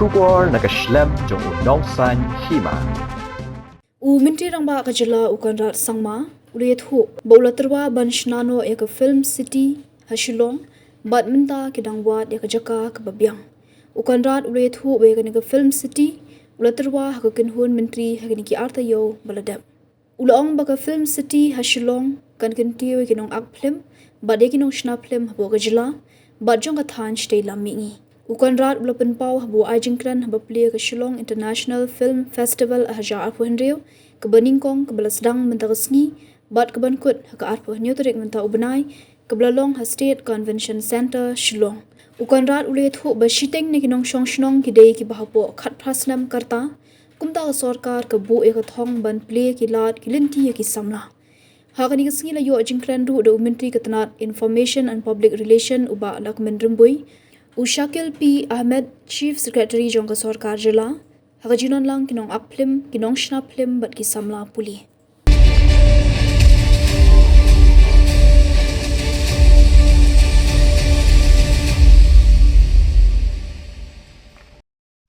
Shubor nakaslem jong unongsan Hima. Minti rangba kajala Conrad sangma uliet hu bola Tyrwa ban Shna no eka Film City ha Shillong badminta kidangwa eka jaka kababyang Conrad uliet hu we ka Film City ula Tyrwa ha kinhun menteri ha ki arta yo baladam ulaong baka Film City ha Shillong kan Kyntiew kinong ak Phlim bade kinong Shna Phlim ha bo kajala badjong ka than stay lamingi Conrad ula penpau habu ajingkran haba play ke Shillong International Film Festival haja arpo henrio ke Beningkong ke belasdang mentaresngi bat ke bankut ke arpo nyotorik menta ubenai ke belalong ha State Convention Center Shillong Conrad ule thu ba shiteng ne kinong shongshnong ki dei ki bahapo khat prasnam karta kumta ka sarkar ke bu e ka thong ban play ki lat ki linti ki samla hakani ke singi la yo ajingkran du do menteri ketanat Information and Public Relation uba lak mendrumbui Ushakil P. Ahmed, Chief Secretary Jongka Sarkar Jila, hakajinon lang kinong ak Phlim, kinong Shna Phlim bat kisamla puli.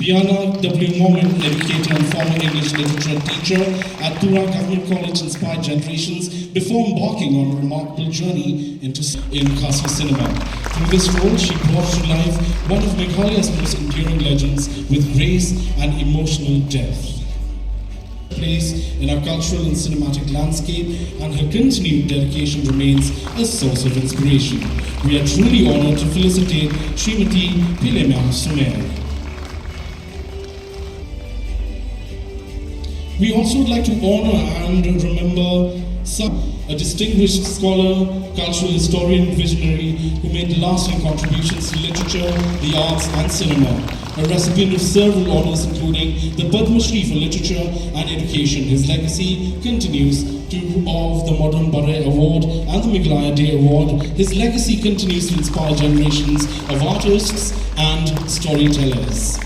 Biana W. Morgan, educator and former English literature teacher at Tyrwa Government College, inspired generations before embarking on a remarkable journey in Kasi cinema. Through this role, she brought to life one of Meghalaya's most enduring legends with grace and emotional depth. Place in our cultural and cinematic landscape, and her continued dedication remains a source of inspiration. We are truly honored to felicitate Srimati Phlim. We also would like to honor and remember a distinguished scholar, cultural historian, visionary who made lasting contributions to literature, the arts and cinema. A recipient of several honors including the Padma Shri for Literature and Education. His legacy continues of the Modern Bure Award and the Meghalaya Day Award. His legacy continues to inspire generations of artists and storytellers.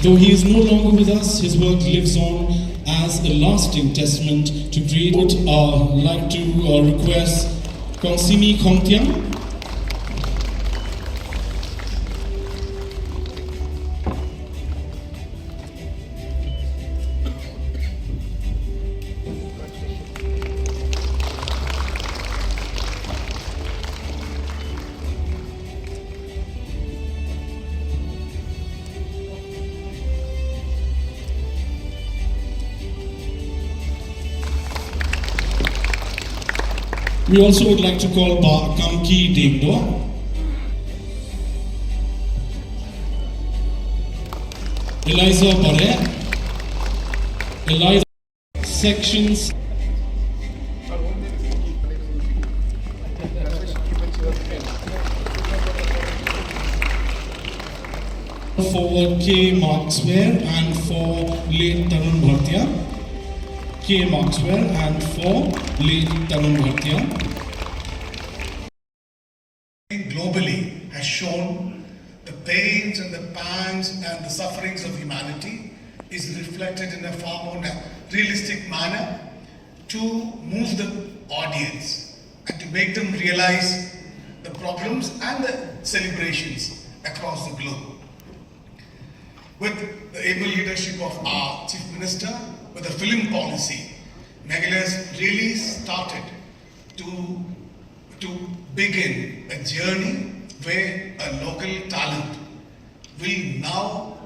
Though he is no longer with us, his work lives on as a lasting testament to great. I'd like to request Kyntiew. We also would like to call Kamki Degdo. Eliza Bare. Eliza sections. Forward K. Maxwell and for late Tarun Bhartia. K. Maxwell and for late Tarun Bhartia. Globally has shown the pains and the pangs and the sufferings of humanity is reflected in a far more realistic manner to move the audience and to make them realize the problems and the celebrations across the globe. With the able leadership of our Chief Minister, with the film policy, Meghalaya has really started to begin a journey where a local talent will now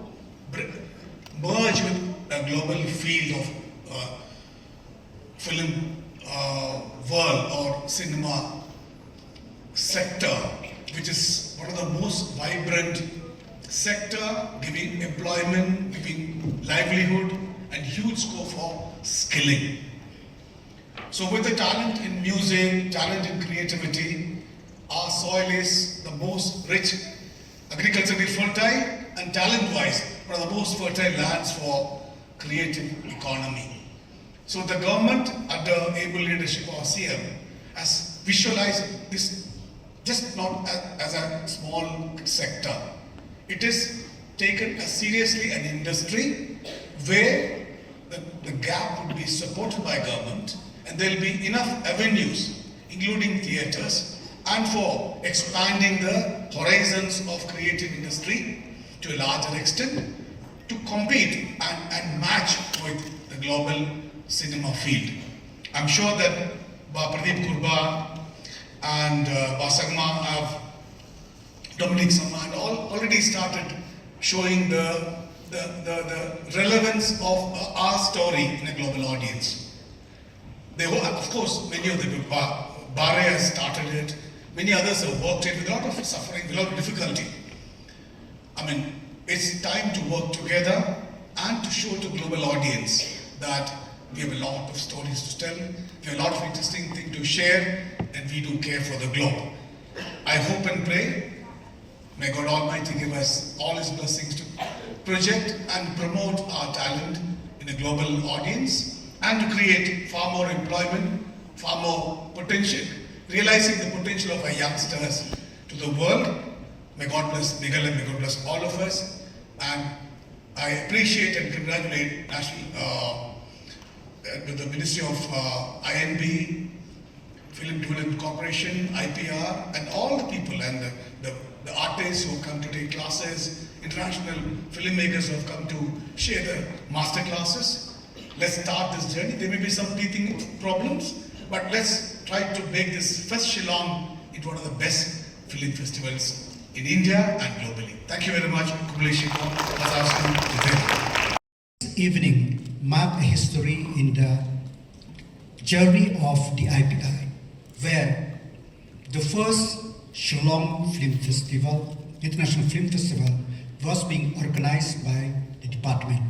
merge with a global field of film world or cinema sector, which is one of the most vibrant sector, giving employment, giving livelihood and huge scope for skilling. So with the talent in music, talent in creativity, our soil is the most rich, agriculturally fertile and talent-wise, one of the most fertile lands for creative economy. So the government, under able leadership of CM, has visualized this just not as a small sector. It is taken as seriously an industry where the gap would be supported by government and there will be enough avenues, including theatres, and for expanding the horizons of creative industry to a larger extent to compete and match with the global cinema field. I'm sure that Pradeep Kurba and Basagma have, Dominic Sama, and all already started showing the relevance of our story in a global audience. Of course, many of the Bare has started it, many others have worked it with a lot of suffering, with a lot of difficulty. I mean, it's time to work together and to show to global audience that we have a lot of stories to tell, we have a lot of interesting things to share, and we do care for the globe. I hope and pray, may God Almighty give us all His blessings to project and promote our talent in a global audience and to create far more employment, far more potential, realizing the potential of our youngsters to the world. May God bless Miguel and may God bless all of us. And I appreciate and congratulate the Ministry of INB, Film Development Corporation, IPR, and all the people and the artists who have come to take classes, international filmmakers who have come to share the master classes. Let's start this journey. There may be some teething problems, but let's try to make this first Shillong into one of the best film festivals in India and globally. Thank you very much. This evening marked a history in the journey of the IPI, where the first Shillong Film Festival, International Film Festival, was being organized by the department.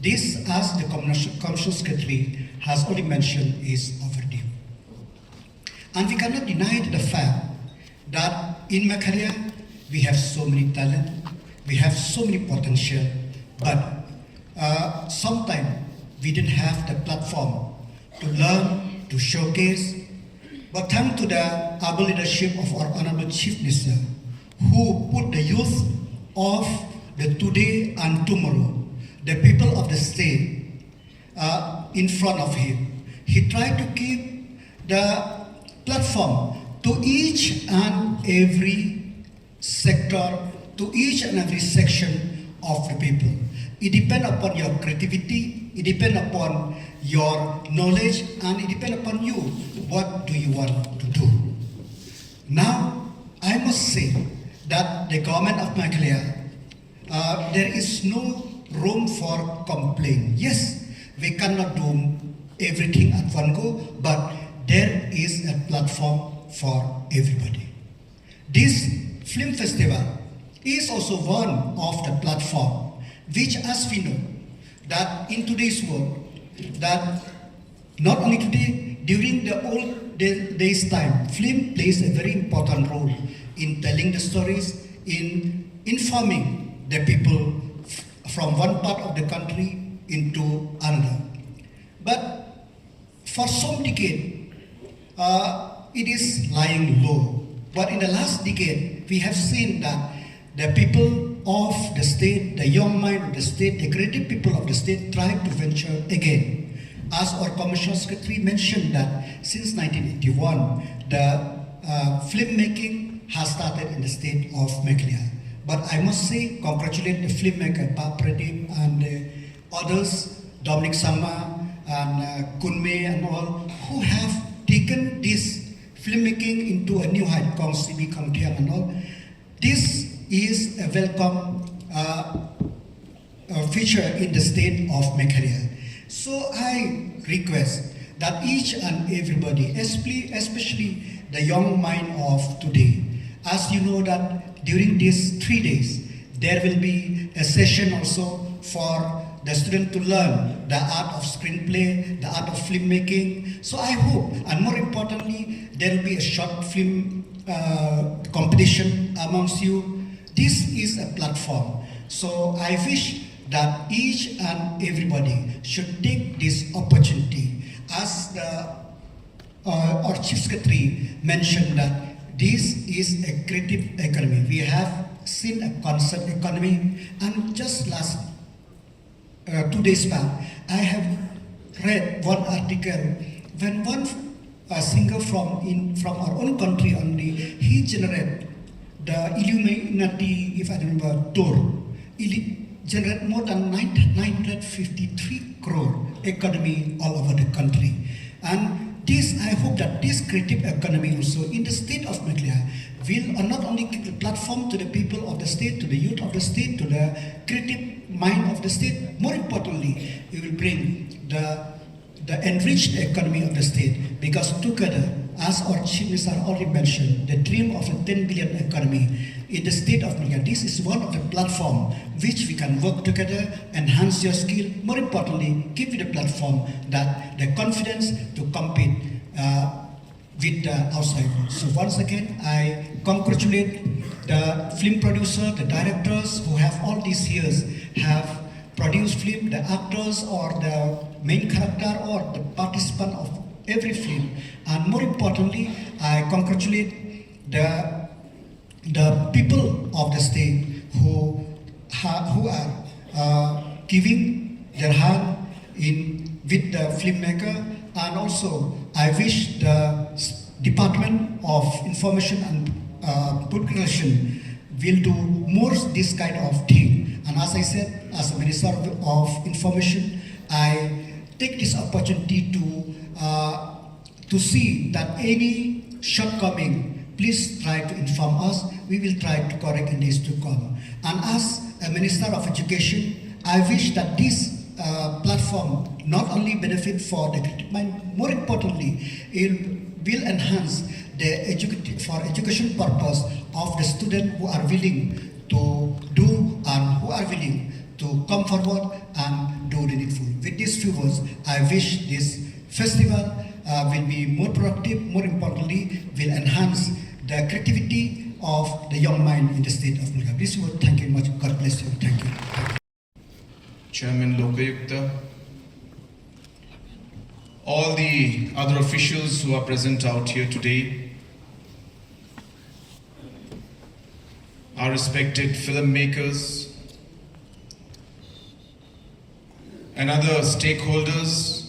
This, as the Commercial Secretary has already mentioned, is overdue. And we cannot deny the fact that in Meghalaya we have so many talent, we have so many potential, but sometimes we didn't have the platform to learn, to showcase. But thanks to the able leadership of our Honorable Chief Minister, who put the youth of the today and tomorrow, the people of the state, in front of him. He tried to keep the platform to each and every sector, to each and every section of the people. It depends upon your creativity, it depends upon your knowledge, and it depends upon you. What do you want to do? Now, I must say that the government of Meghalaya, there is no room for complaint. Yes, we cannot do everything at one go, but there is a platform for everybody. This film festival is also one of the platform which, as we know, that in today's world, that not only today, during the old days time, film plays a very important role in telling the stories, in informing the people from one part of the country into another. But for some decade, it is lying low. But in the last decade, we have seen that the people of the state, the young mind of the state, the creative people of the state try to venture again. As our Commercial Secretary mentioned that since 1981, the filmmaking has started in the state of Meghalaya. But I must say, congratulate the filmmaker, Pradeep and others, Dominic Sama and Kunme and all, who have taken this filmmaking into a new height, Kong CB, Kyntiew and all. This is a welcome feature in the state of Meghalaya. So I request that each and everybody, especially the young mind of today, as you know that during these 3 days, there will be a session also for the student to learn the art of screenplay, the art of filmmaking. So I hope, and more importantly, there will be a short film competition amongst you. This is a platform. So I wish that each and everybody should take this opportunity. As our Chief Secretary mentioned that this is a creative economy. We have seen a concept economy, and just last 2 days back, I have read one article when one singer from our own country only, he generated the Illuminati, if I remember, tour, generate more than 953 crore economy all over the country. And this, I hope that this creative economy also in the state of Meghalaya will not only give the platform to the people of the state, to the youth of the state, to the creative mind of the state. More importantly, it will bring the enriched economy of the state, because together, as our Chief Minister already mentioned, the dream of a 10 billion economy in the state of Meghalaya, this is one of the platform which we can work together, enhance your skill, more importantly, give you the platform that the confidence to compete with the outside world. So once again, I congratulate the film producer, the directors who have all these years have produced film, the actors or the main character or the participant of every film. And more importantly, I congratulate the people of the state who are giving their hand with the filmmaker. And also, I wish the Department of Information and Public Relations will do more this kind of thing. And as I said, as a Minister of Information, I take this opportunity to see that any shortcoming, please try to inform us. We will try to correct in days to come. And as a Minister of Education, I wish that this platform not only benefit for the creative mind, more importantly, it will enhance the education purpose of the students who are willing to do and who are willing to come forward and do the needful. With these few words, I wish this festival will be more productive, more importantly, will enhance the creativity of the young mind in the state of Meghalaya. This word, thank you much. God bless you. Thank you. Chairman Lokayukta, all the other officials who are present out here today, our respected filmmakers and other stakeholders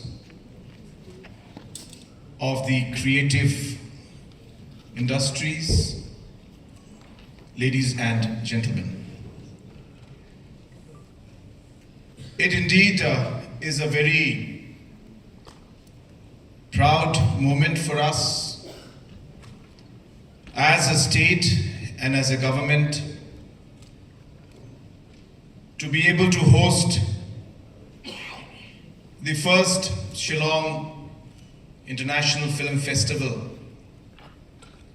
of the creative industries, ladies and gentlemen. It indeed is a very proud moment for us as a state and as a government to be able to host the first Shillong International Film Festival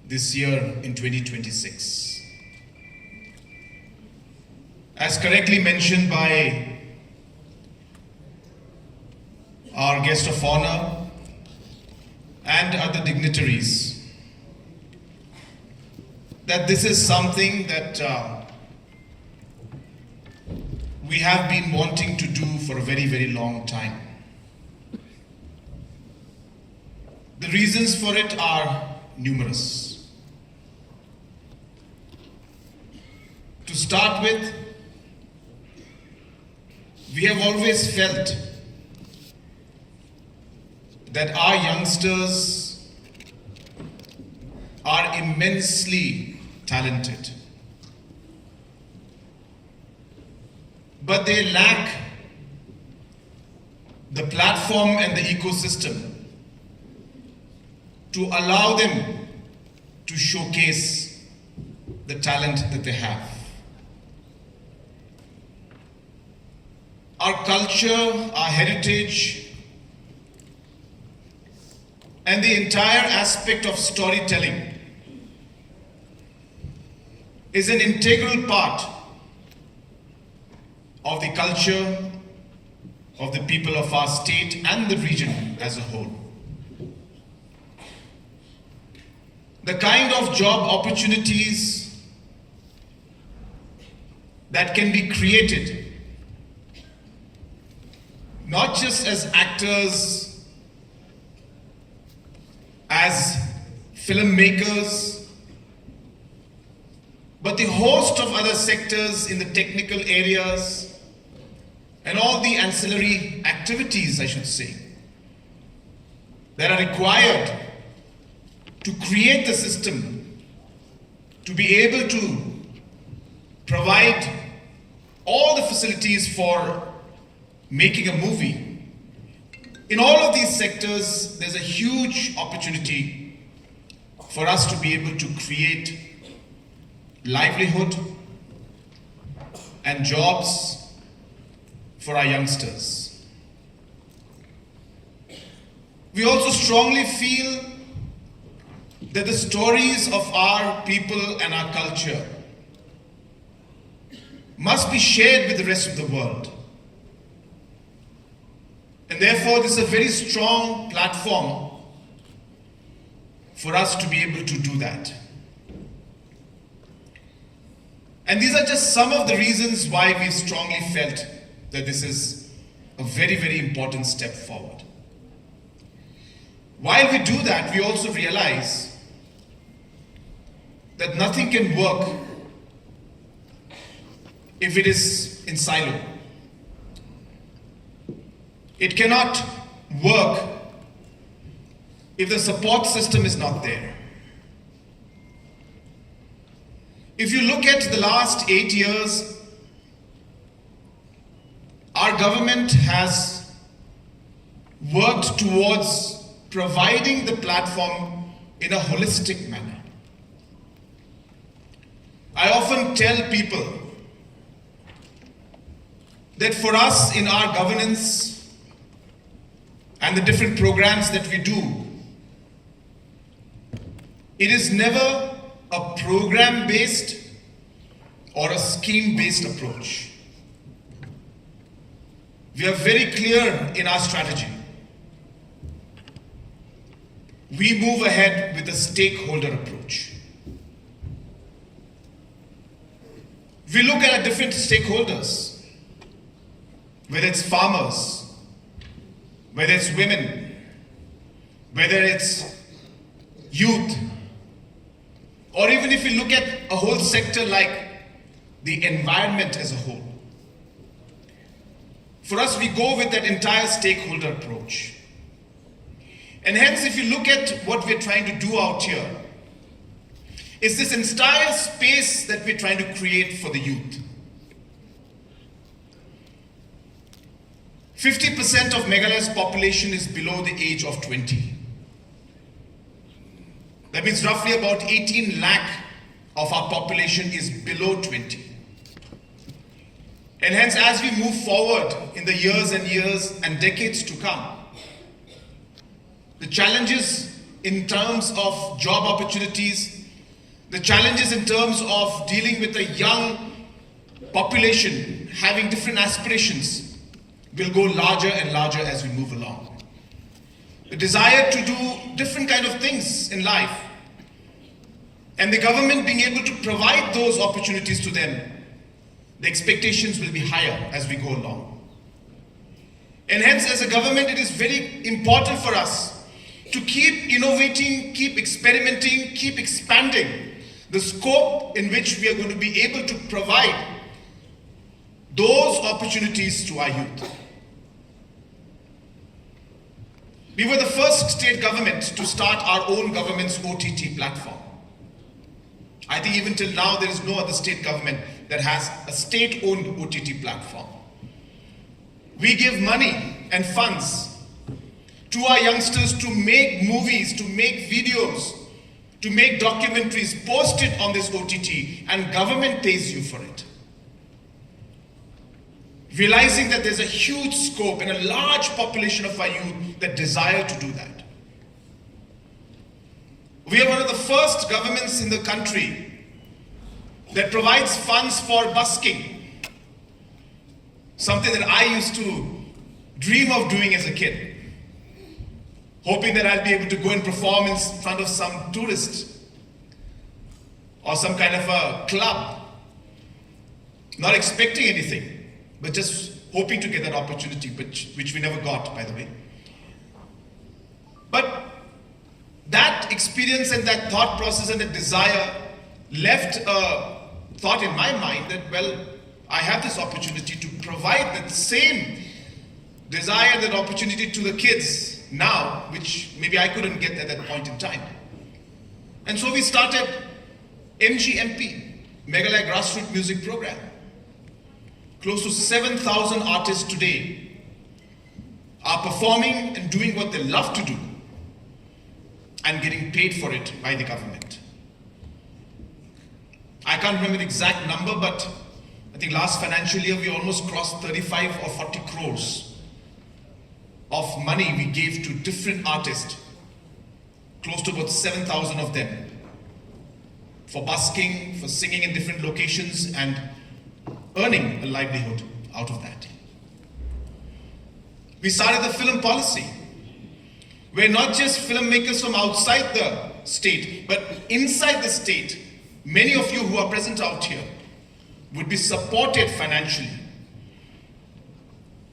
this year in 2026. As correctly mentioned by our guest of honor and other dignitaries, that this is something that we have been wanting to do for a very, very long time. The reasons for it are numerous. To start with, we have always felt that our youngsters are immensely talented, but they lack the platform and the ecosystem to allow them to showcase the talent that they have. Our culture, our heritage, and the entire aspect of storytelling is an integral part of the culture of the people of our state and the region as a whole. The kind of job opportunities that can be created, not just as actors, as filmmakers, but the host of other sectors in the technical areas and all the ancillary activities, I should say, that are required to create the system to be able to provide all the facilities for making a movie. In all of these sectors, there's a huge opportunity for us to be able to create livelihood and jobs for our youngsters. We also strongly feel that the stories of our people and our culture must be shared with the rest of the world. And therefore, this is a very strong platform for us to be able to do that. And these are just some of the reasons why we've strongly felt that this is a very, very important step forward. While we do that, we also realize that nothing can work if it is in silo. It cannot work if the support system is not there. If you look at the last 8 years, our government has worked towards providing the platform in a holistic manner. I often tell people that for us in our governance and the different programs that we do, it is never a program-based or a scheme-based approach. We are very clear in our strategy. We move ahead with a stakeholder approach. We look at different stakeholders, whether it's farmers, whether it's women, whether it's youth, or even if we look at a whole sector like the environment as a whole. For us, we go with that entire stakeholder approach. And hence, if you look at what we're trying to do out here, it's this entire space that we're trying to create for the youth. 50% of Meghalaya's population is below the age of 20. That means roughly about 18 lakh of our population is below 20. And hence, as we move forward in the years and decades to come, the challenges in terms of job opportunities, the challenges in terms of dealing with a young population having different aspirations will go larger and larger as we move along. The desire to do different kind of things in life, and the government being able to provide those opportunities to them, the expectations will be higher as we go along. And hence, as a government, it is very important for us to keep innovating, keep experimenting, keep expanding the scope in which we are going to be able to provide those opportunities to our youth. We were the first state government to start our own government's OTT platform. I think even till now there is no other state government that has a state-owned OTT platform. We give money and funds to our youngsters to make movies, to make videos, to make documentaries, post it on this OTT, and government pays you for it. Realizing that there's a huge scope and a large population of our youth that desire to do that. We are one of the first governments in the country that provides funds for busking. Something that I used to dream of doing as a kid. Hoping that I'll be able to go and perform in front of some tourist or some kind of a club. Not expecting anything, but just hoping to get that opportunity, which we never got, by the way. But that experience and that thought process and that desire left a thought in my mind that, well, I have this opportunity to provide that same desire, that opportunity to the kids now, which maybe I couldn't get at that point in time. And so we started MGMP, Meghalaya Grassroots Music Program. close to 7,000 artists today are performing and doing what they love to do and getting paid for it by the government. I can't remember the exact number, but I think last financial year we almost crossed 35 or 40 crores of money we gave to different artists, close to about 7,000 of them, for busking, for singing in different locations and earning a livelihood out of that. We started the film policy, where not just filmmakers from outside the state, but inside the state, many of you who are present out here would be supported financially,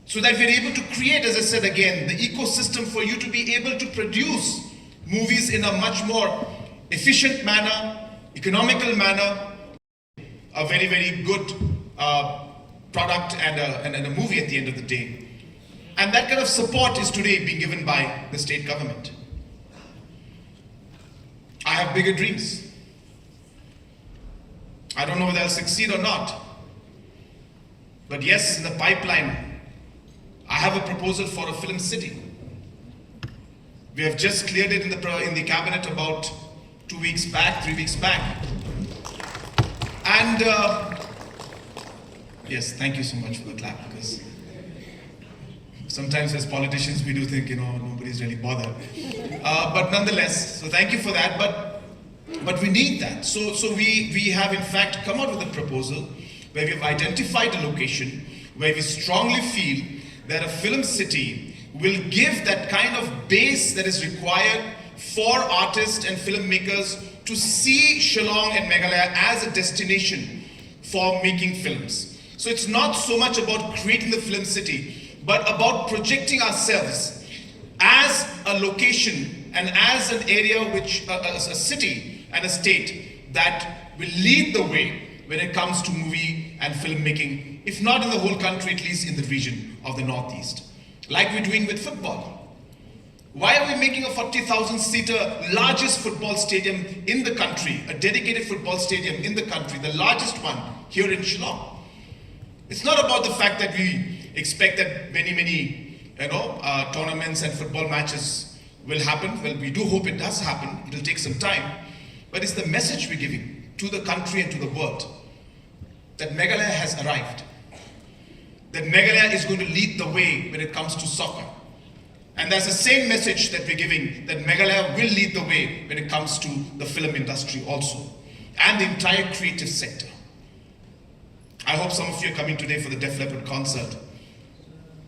so that we're able to create, as I said again, the ecosystem for you to be able to produce movies in a much more efficient manner, economical manner, a very, very good product and a movie at the end of the day. And that kind of support is today being given by the state government. I have bigger dreams. I don't know whether I'll succeed or not. But yes, in the pipeline, I have a proposal for a film city. We have just cleared it in the cabinet about 3 weeks back. And yes, thank you so much for the clap, because sometimes as politicians we do think, nobody's really bothered. But nonetheless, so thank you for that. But we need that. So we have in fact come out with a proposal where we have identified a location where we strongly feel that a film city will give that kind of base that is required for artists and filmmakers to see Shillong and Meghalaya as a destination for making films. So it's not so much about creating the film city, but about projecting ourselves as a location and as an area which, a city and a state that will lead the way when it comes to movie and filmmaking, if not in the whole country, at least in the region of the Northeast. Like we're doing with football. Why are we making a 40,000-seater largest football stadium in the country, a dedicated football stadium in the country, the largest one here in Shillong? It's not about the fact that we expect that many tournaments and football matches will happen. Well, we do hope it does happen. It'll take some time. But it's the message we're giving to the country and to the world that Meghalaya has arrived. That Meghalaya is going to lead the way when it comes to soccer. And that's the same message that we're giving, that Meghalaya will lead the way when it comes to the film industry also, and the entire creative sector. I hope some of you are coming today for the Def Leppard concert.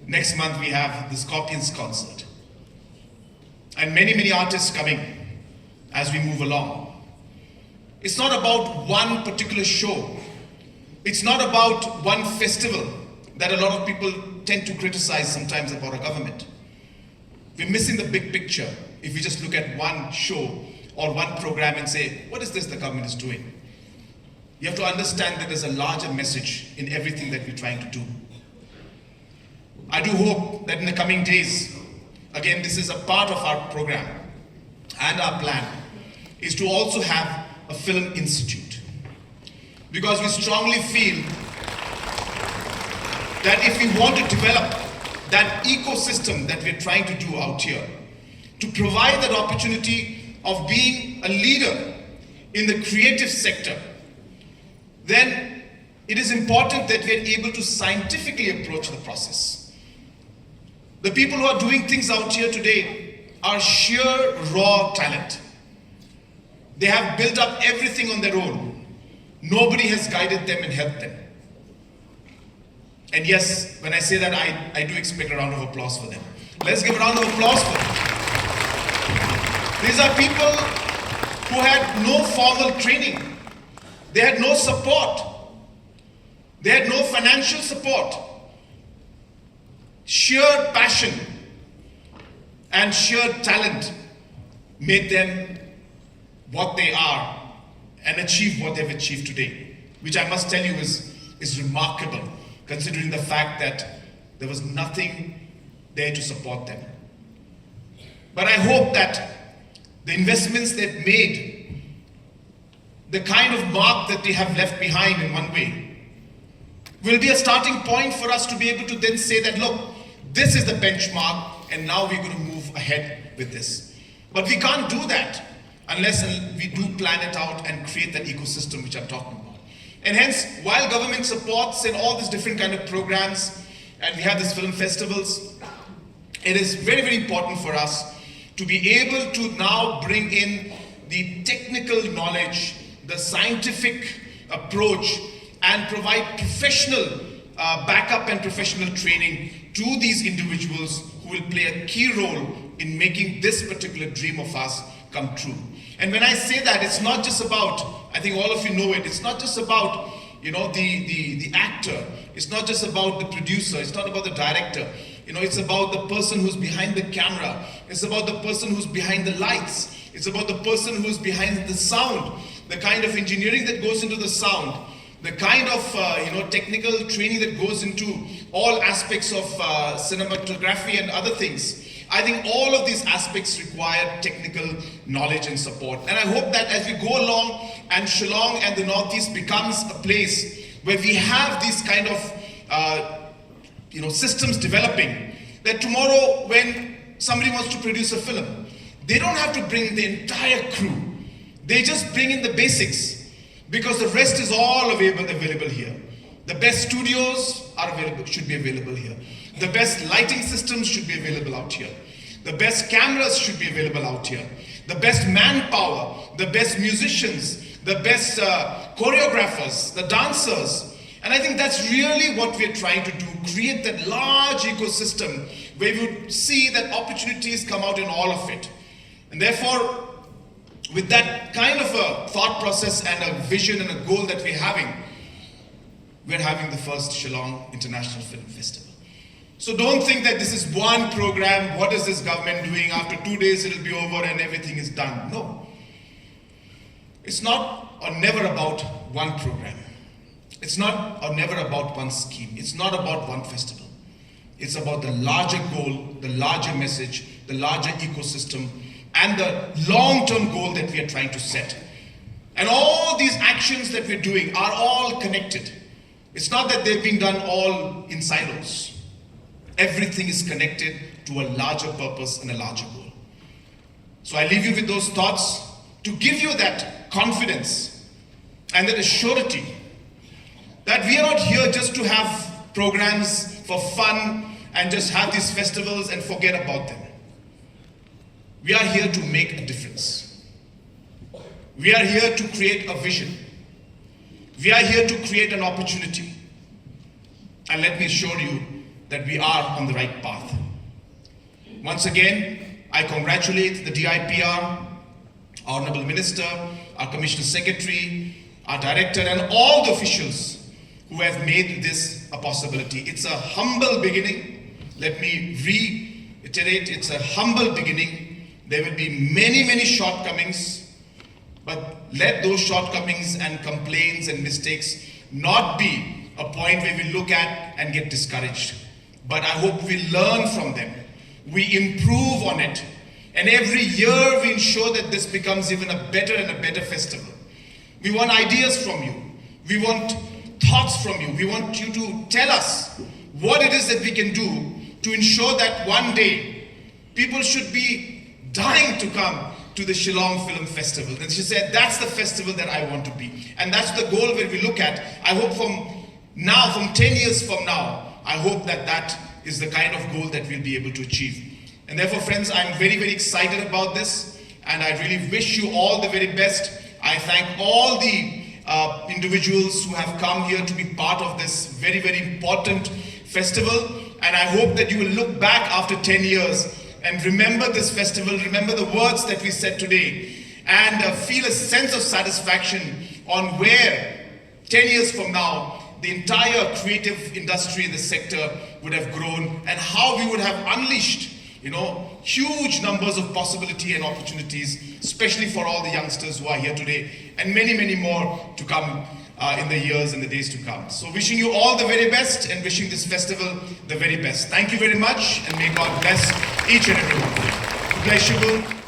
Next month we have the Scorpions concert. And many artists coming as we move along. It's not about one particular show. It's not about one festival that a lot of people tend to criticize sometimes about our government. We're missing the big picture if we just look at one show or one program and say, what is this the government is doing? You have to understand that there's a larger message in everything that we're trying to do. I do hope that in the coming days, again, this is a part of our program and our plan, is to also have a film institute. Because we strongly feel that if we want to develop that ecosystem that we're trying to do out here, to provide that opportunity of being a leader in the creative sector, then it is important that we're able to scientifically approach the process. The people who are doing things out here today are sheer raw talent. They have built up everything on their own. Nobody has guided them and helped them. And yes, when I say that, I do expect a round of applause for them. Let's give a round of applause for them. These are people who had no formal training. They had no support. They had no financial support. Sheer passion and sheer talent made them what they are and achieve what they've achieved today, which I must tell you is remarkable, considering the fact that there was nothing there to support them. But I hope that the investments they've made, the kind of mark that they have left behind in one way, will be a starting point for us to be able to then say that, look, this is the benchmark, and now we're going to move ahead with this. But we can't do that unless we do plan it out and create that ecosystem which I'm talking about. And hence, while government supports and all these different kind of programs, and we have these film festivals, it is very, very important for us to be able to now bring in the technical knowledge, the scientific approach, and provide professional backup and professional training to these individuals who will play a key role in making this particular dream of us come true. And when I say that, it's not just about, I think all of you know it, it's not just about, you know, the actor, it's not just about the producer, it's not about the director, you know, it's about the person who's behind the camera, it's about the person who's behind the lights, it's about the person who's behind the sound, the kind of engineering that goes into the sound, the kind of technical training that goes into all aspects of cinematography and other things. I think all of these aspects require technical knowledge and support. And I hope that as we go along and Shillong and the Northeast becomes a place where we have these kind of systems developing, that tomorrow when somebody wants to produce a film, they don't have to bring the entire crew. They just bring in the basics, because the rest is all available here. The best studios should be available here. The best lighting systems should be available out here. The best cameras should be available out here. The best manpower, the best musicians, the best choreographers, the dancers. And I think that's really what we're trying to do, create that large ecosystem where we would see that opportunities come out in all of it. And therefore, with that kind of a thought process and a vision and a goal that we're having the first Shillong International Film Festival. So don't think that this is one program, what is this government doing, after 2 days it'll be over and everything is done. No. It's not or never about one program. It's not or never about one scheme. It's not about one festival. It's about the larger goal, the larger message, the larger ecosystem, and the long-term goal that we are trying to set. And all these actions that we're doing are all connected. It's not that they're being done all in silos. Everything is connected to a larger purpose and a larger goal. So I leave you with those thoughts to give you that confidence and that assurity that we are not here just to have programs for fun and just have these festivals and forget about them. We are here to make a difference. We are here to create a vision. We are here to create an opportunity. And let me assure you that we are on the right path. Once again, I congratulate the DIPR, our Honorable Minister, our Commissioner Secretary, our Director, and all the officials who have made this a possibility. It's a humble beginning. Let me reiterate, it's a humble beginning. There will be many, many shortcomings, but let those shortcomings and complaints and mistakes not be a point where we look at and get discouraged. But I hope we learn from them. We improve on it. And every year we ensure that this becomes even a better and a better festival. We want ideas from you. We want thoughts from you. We want you to tell us what it is that we can do to ensure that one day people should be dying to come to the Shillong Film Festival. And she said, that's the festival that I want to be. And that's the goal where we look at. I hope from 10 years from now, I hope that that is the kind of goal that we'll be able to achieve. And therefore, friends, I'm very, very excited about this. And I really wish you all the very best. I thank all the individuals who have come here to be part of this very, very important festival. And I hope that you will look back after 10 years and remember this festival, remember the words that we said today, and feel a sense of satisfaction on where 10 years from now the entire creative industry in the sector would have grown, and how we would have unleashed, huge numbers of possibility and opportunities, especially for all the youngsters who are here today, and many, many more to come in the years and the days to come. So wishing you all the very best and wishing this festival the very best. Thank you very much, and may God bless each and every one. Bless you.